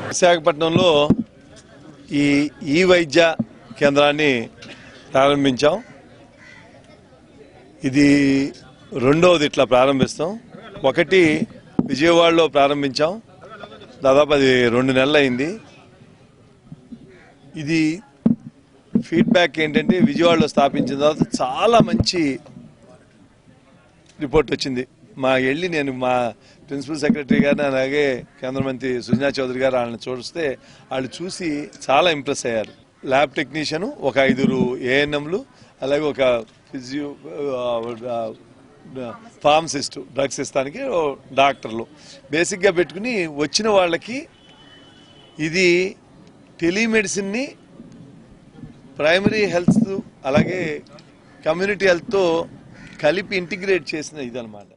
విశాఖపట్నంలో ఈ వైద్య కేంద్రాన్ని ప్రారంభించాం. ఇది రెండవది ఇట్లా ప్రారంభిస్తాం. ఒకటి విజయవాడలో ప్రారంభించాం, దాదాపు అది 2 నెలలు అయింది. ఇది ఫీడ్బ్యాక్ ఏంటంటే విజయవాడలో స్థాపించిన తర్వాత చాలా మంచి రిపోర్ట్ వచ్చింది. నేను మా ప్రిన్సిపల్ సెక్రటరీ గారిని అలాగే కేంద్ర మంత్రి సుజనా చౌదరి గారు వాళ్ళని చూస్తే వాళ్ళు చూసి చాలా ఇంప్రెస్ అయ్యారు. ల్యాబ్ టెక్నీషియన్, ఒక 5 ఏఎన్ఎంలు, అలాగే ఒక ఫార్మసిస్ట్, డ్రగ్స్ ఇస్తానికి డాక్టర్లు బేసిక్గా పెట్టుకుని వచ్చిన వాళ్ళకి ఇది టెలిమెడిసిన్ని ప్రైమరీ హెల్త్ అలాగే కమ్యూనిటీ హెల్త్తో కలిపి ఇంటిగ్రేట్ చేసిన ఇదన్నమాట.